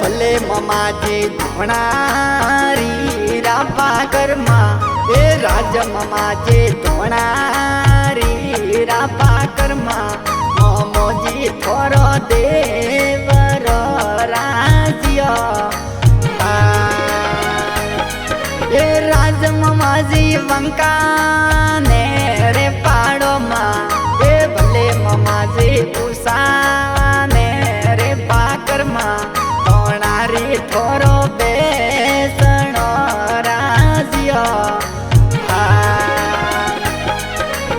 भले ममाजी धोणारी रापा कर्मा ए राज ममाजी धोणारी रापा कर्मा मोमोजी थोरो देवर राज्य ए राज ममाजी वंका ने रे पाड़ो मा ए भले ममाजी उषा ने रे पाकर मा थोरो बेसणो राज्य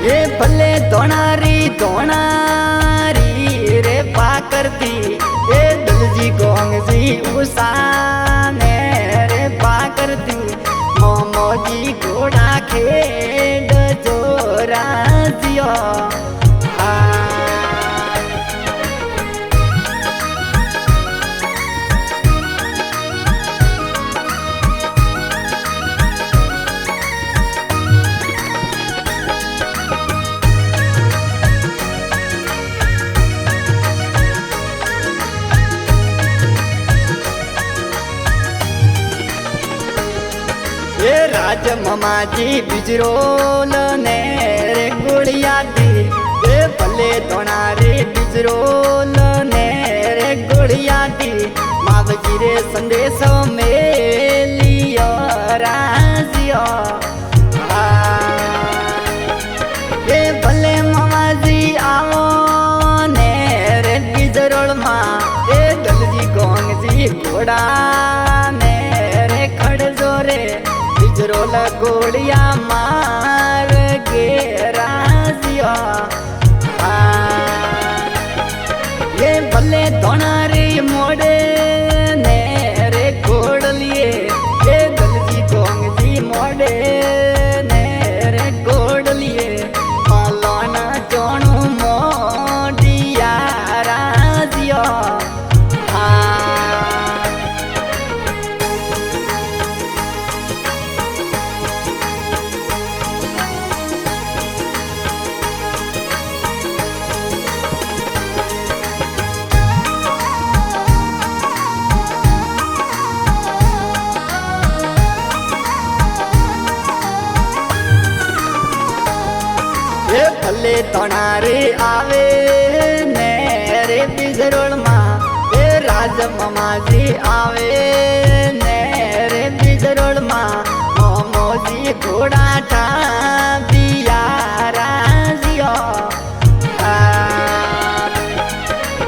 ये भले धोणारी रे पाकरती ये दलजी गोंगजी उषाने रे पाकरती मोमोजी घोड़ा खेड जो राज्य ये राज ममाजी बिजरोल ने रे गुड़िया दी ये भले धोणारी बिजरोल ने रे गुड़िया दी मावजी रे संदेशो में लियो राजियो ये भले ममाजी आओ ने रे बिजरोल मा ये दलजी गोंगजी घोड़ा ने रे खड़जो रे बिजरोल गोड़िया मार गे राजिया ये भले धोणारी मोड़े ने रे गोड़ लिए ये दलजी गोंगजी मोड़े ने रे गोड़ लिए मालोना जोणू मोड़िया राजिया ये भले धोणारी आवे ने रे बिजरोल मा ये राज ममाजी आवे ने रे बिजरोल मा मोमोजी घोड़ा ठा बिया राजियो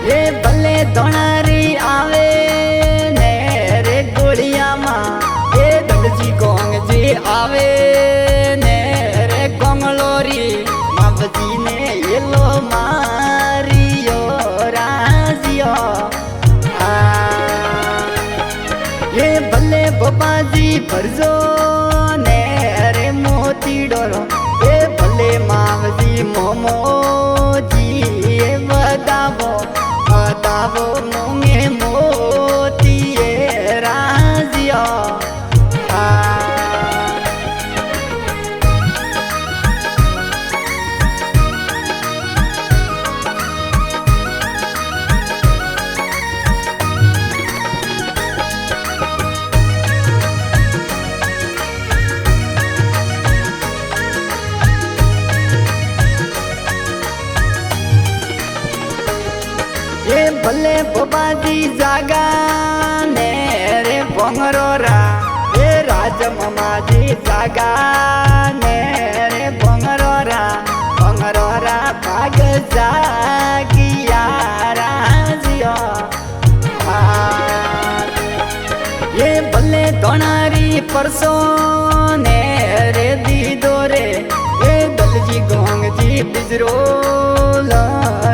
ये भले धोणारी आवे ने रे गोड़िया मा ये दलजी गोंगजी आवे ने रे गोंगलोरी जी ने येलो मारियो राजियो ये भले बाबाजी भरजो ने रे मोती डोरो ये भले मावजी मोमोजी ये बतावो बतावो मोंगे मोती ये राजियो ये भले बाबाजी जागा ने रे भोंगरोरा ये राज ममाजी जागा ने रे भोंगरोरा भोंगरोरा भाग जागिया राजियो ये भले धोणारी परसो ने रे दीदो रे ये दलजी गोंगजी बिजरोल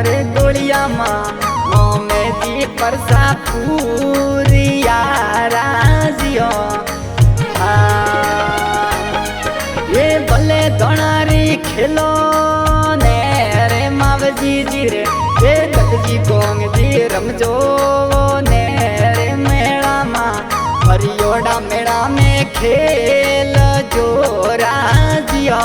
रे गोड़िया मा मोमेजी परसा पूरिया राजियो खेलो ने रे मावजी जी रे ए दलजी गोंग जी रमजो ने रे मेला मा हरियोड़ा मेला में खेल जो राजिया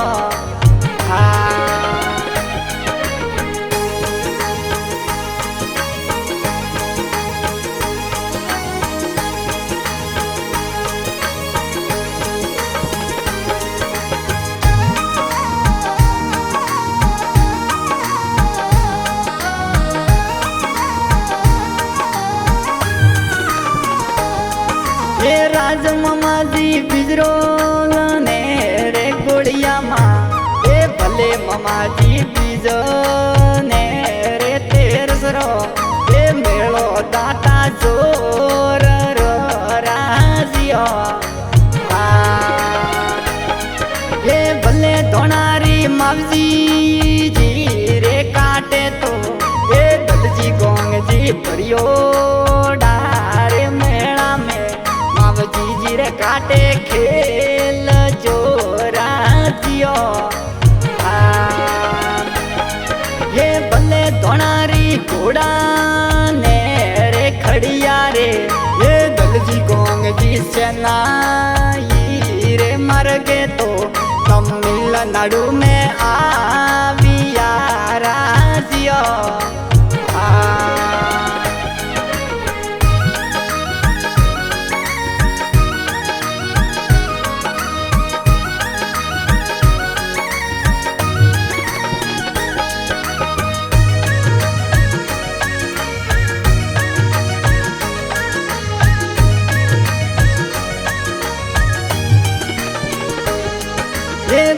राज मामा जी बिजरो ने रे गोड़िया माँ ए भले मामा जी बीजो ने रे तेरसरो ए मेलो दाता जोर रो राजियो ए भले धोनारी मावजी जी रे काटे तो ए दलजी गोंग जी परियो डारे मेला में मावजी जी रे काटे खेल जो राजियो ये भले धोनारी घोड़ा ने रे खड़िया रे ये दलजी गोंग जी सेनाई रे मर गए तो तमिलनाडु में आविया राजियो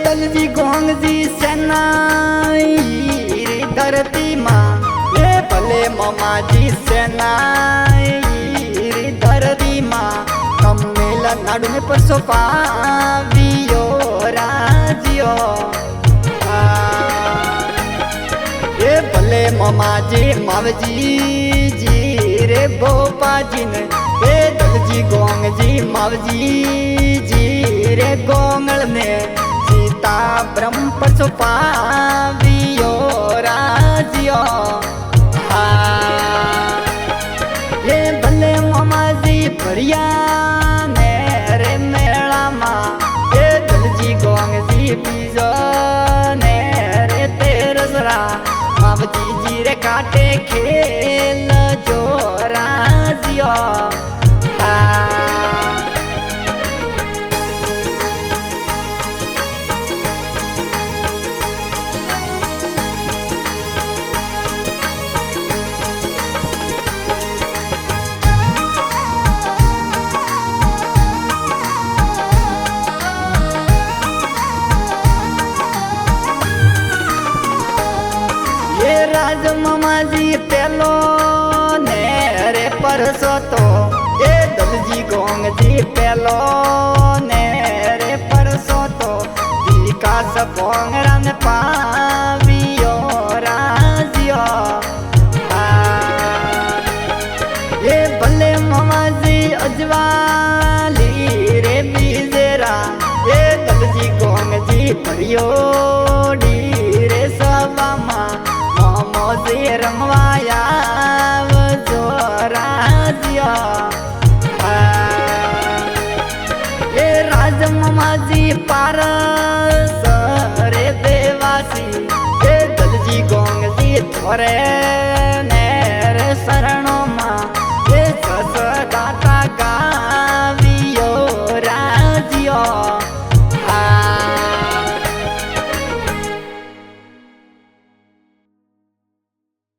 दलजी गोंग जी सेनाई धरती माँ ये भले मामा जी सेनाई धरती माँ तमिलनाडु में परसों पावियो राजियो ये भले मामा जी मावजी जी रे भोपा जी ने ये दलजी गोंग जी मावजी जी रे गोंगल में सीता ब्रह्म परसों पावियो राजियो ये भले मामा जी भरिया ने रे मेला माँ ये दलजी गोंग जी बीजो ने रे तेरसरा मावजी जी रे काटे खेल जो राजियो राज मामा जी पेलो ने रे परसो तो ये दलजी गोंग जी पेलो ने रे परसो तो विकास गोंगरा में पावियो राजियो ये भले मामा जी अजवाली रे बीजेरा ये दलजी गोंग जी भरियो डी रे सवामा मोजे रंगवाया जो राजिया ये राज मामा जी पारस रे देवासी ये दलजी गोंग जी थोरे